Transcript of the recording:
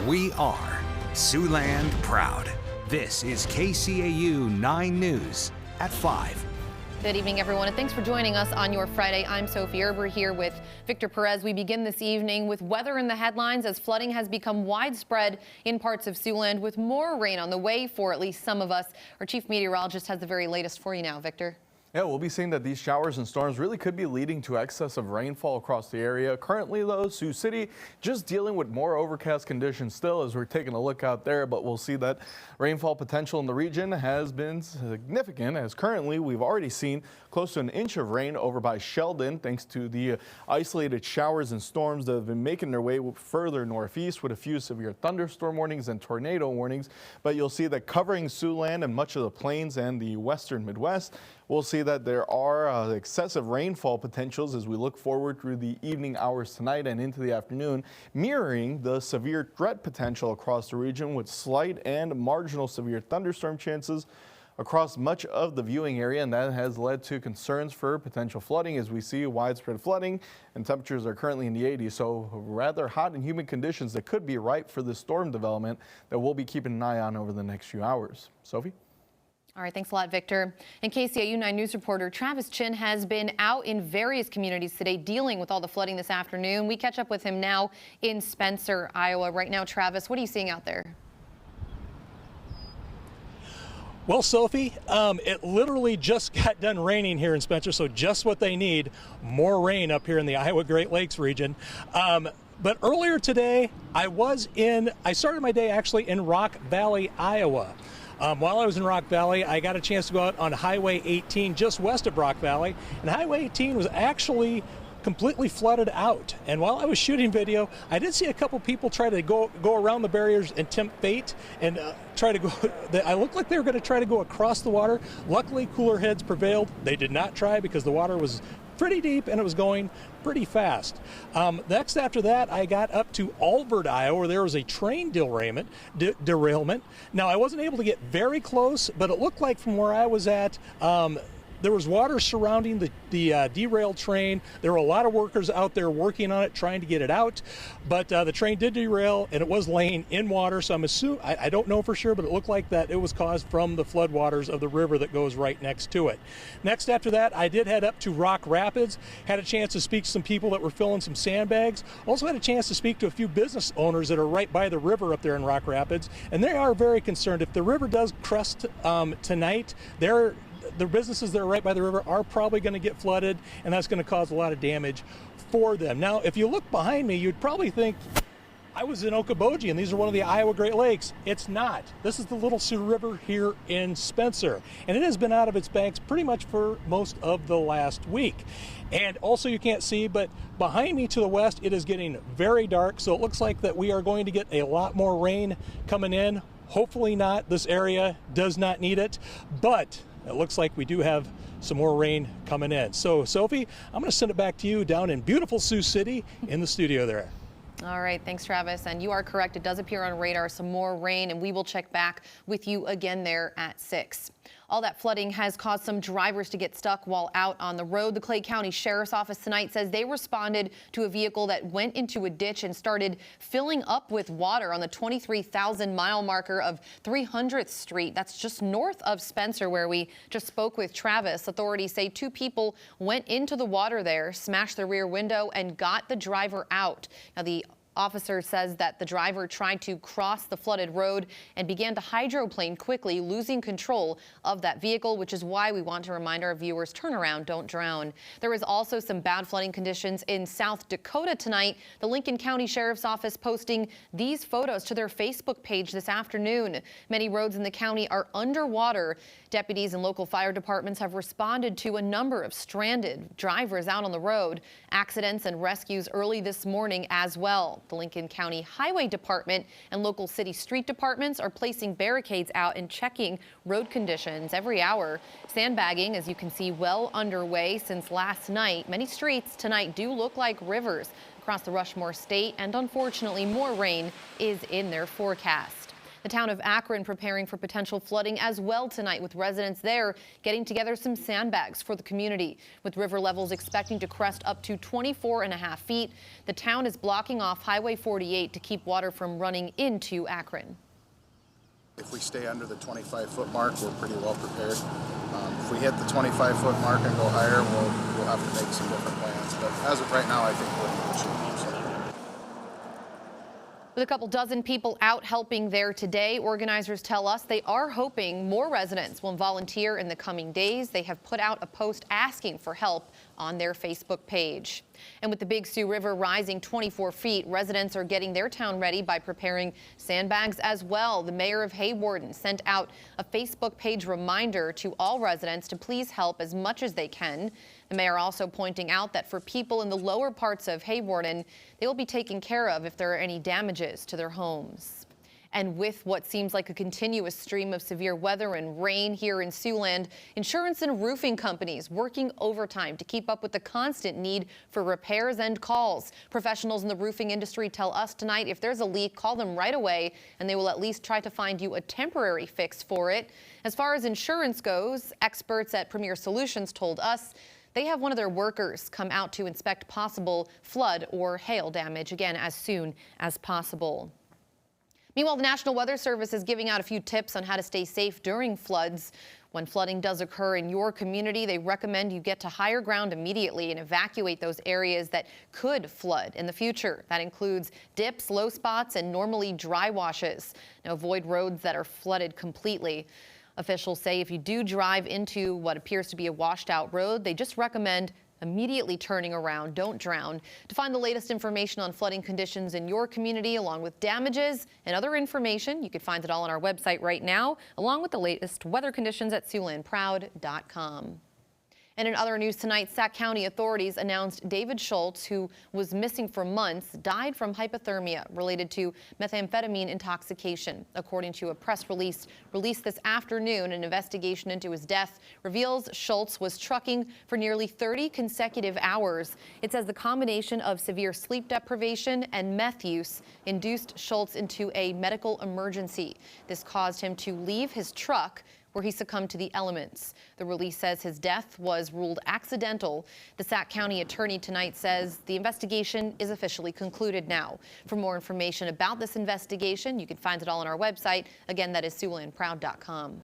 We are Siouxland proud. This is KCAU 9 News at 5. Good evening, everyone, and thanks for joining us on your Friday. I'm Sophie Erber here with Victor Perez. We begin this evening with weather in the headlines as flooding has become widespread in parts of Siouxland with more rain on the way for at least some of us. Our chief meteorologist has the very latest for you now. Victor. Yeah, we'll be seeing that these showers and storms really could be leading to excess of rainfall across the area. Currently, though, Sioux City just dealing with more overcast conditions still as we're taking a look out there. But we'll see that rainfall potential in the region has been significant, as currently we've already seen close to an inch of rain over by Sheldon, thanks to the isolated showers and storms that have been making their way further northeast with a few severe thunderstorm warnings and tornado warnings. But you'll see that covering Siouxland and much of the plains and the western Midwest, we'll see that there are excessive rainfall potentials as we look forward through the evening hours tonight and into the afternoon, mirroring the severe threat potential across the region with slight and marginal severe thunderstorm chances across much of the viewing area, and that has led to concerns for potential flooding as we see widespread flooding and temperatures are currently in the 80s. So rather hot and humid conditions that could be ripe for this storm development that we'll be keeping an eye on over the next few hours. Sophie? All right, thanks a lot, Victor. And KCAU 9 News reporter Travis Chin has been out in various communities today dealing with all the flooding this afternoon. We catch up with him now in Spencer, Iowa. Right now, Travis, what are you seeing out there? Well, Sophie, it literally just got done raining here in Spencer, so just what they need, more rain up here in the Iowa Great Lakes region. But earlier today, I started my day actually in Rock Valley, Iowa. While I was in Rock Valley, I got a chance to go out on Highway 18 just west of Rock Valley, and Highway 18 was actually completely flooded out. And while I was shooting video, I did see a couple people try to go around the barriers and tempt fate and try to go. I looked like they were going to try to go across the water. Luckily, cooler heads prevailed. They did not try because the water was pretty deep and it was going pretty fast. Next after that, I got up to Albert, Iowa, where there was a train derailment. Now, I wasn't able to get very close, but it looked like from where I was at, there was water surrounding the derailed train. There were a lot of workers out there working on it, trying to get it out. But the train did derail, and it was laying in water. So I'm assuming, I don't know for sure, but it looked like that it was caused from the floodwaters of the river that goes right next to it. Next after that, I did head up to Rock Rapids. Had a chance to speak to some people that were filling some sandbags. Also had a chance to speak to a few business owners that are right by the river up there in Rock Rapids. And they are very concerned. If the river does crest tonight, the businesses that are right by the river are probably going to get flooded, and that's going to cause a lot of damage for them. Now, if you look behind me, you'd probably think I was in Okoboji, and these are one of the Iowa Great Lakes. It's not. This is the Little Sioux River here in Spencer, and it has been out of its banks pretty much for most of the last week. And also you can't see, but behind me to the west, it is getting very dark, so it looks like that we are going to get a lot more rain coming in. Hopefully not. This area does not need it, but it looks like we do have some more rain coming in. So, Sophie, I'm going to send it back to you down in beautiful Sioux City in the studio there. All right, thanks, Travis. And you are correct. It does appear on radar some more rain, and we will check back with you again there at 6. All that flooding has caused some drivers to get stuck while out on the road. The Clay County Sheriff's Office tonight says they responded to a vehicle that went into a ditch and started filling up with water on the 23,000-mile marker of 300th Street. That's just north of Spencer, where we just spoke with Travis. Authorities say 2 people went into the water there, smashed the rear window, and got the driver out. Now, the officer says that the driver tried to cross the flooded road and began to hydroplane quickly, losing control of that vehicle, which is why we want to remind our viewers, turn around, don't drown. There is also some bad flooding conditions in South Dakota tonight. The Lincoln County Sheriff's Office posting these photos to their Facebook page this afternoon. Many roads in the county are underwater. Deputies and local fire departments have responded to a number of stranded drivers out on the road. Accidents and rescues early this morning as well. The Lincoln County Highway Department and local city street departments are placing barricades out and checking road conditions every hour. Sandbagging, as you can see, well underway since last night. Many streets tonight do look like rivers across the Rushmore State, and unfortunately more rain is in their forecast. The town of Akron preparing for potential flooding as well tonight, with residents there getting together some sandbags for the community. With river levels expecting to crest up to 24.5 feet, the town is blocking off Highway 48 to keep water from running into Akron. If we stay under the 25-foot mark, we're pretty well prepared. If we hit the 25-foot mark and go higher, we'll have to make some different plans. But as of right now, I think we're in good shape. With a couple dozen people out helping there today, organizers tell us they are hoping more residents will volunteer in the coming days. They have put out a post asking for help on their Facebook page. And with the Big Sioux River rising 24 feet, residents are getting their town ready by preparing sandbags as well. The mayor of Hawarden sent out a Facebook page reminder to all residents to please help as much as they can. The mayor also pointing out that for people in the lower parts of Hawarden, they will be taken care of if there are any damages to their homes. And with what seems like a continuous stream of severe weather and rain here in Siouxland, insurance and roofing companies working overtime to keep up with the constant need for repairs and calls. Professionals in the roofing industry tell us tonight if there's a leak, call them right away, and they will at least try to find you a temporary fix for it. As far as insurance goes, experts at Premier Solutions told us they have one of their workers come out to inspect possible flood or hail damage, again, as soon as possible. Meanwhile, the National Weather Service is giving out a few tips on how to stay safe during floods. When flooding does occur in your community, they recommend you get to higher ground immediately and evacuate those areas that could flood in the future. That includes dips, low spots, and normally dry washes. Now, avoid roads that are flooded completely. Officials say if you do drive into what appears to be a washed out road, they just recommend immediately turning around. Don't drown. To find the latest information on flooding conditions in your community, along with damages and other information, you can find it all on our website right now, along with the latest weather conditions at SiouxlandProud.com. And in other news tonight, Sac County authorities announced David Schultz, who was missing for months, died from hypothermia related to methamphetamine intoxication. According to a press release released this afternoon, an investigation into his death reveals Schultz was trucking for nearly 30 consecutive hours. It says the combination of severe sleep deprivation and meth use induced Schultz into a medical emergency. This caused him to leave his truck, where he succumbed to the elements. The release says his death was ruled accidental. The Sac County attorney tonight says the investigation is officially concluded now. For more information about this investigation, you can find it all on our website. Again, that is SiouxlandProud.com.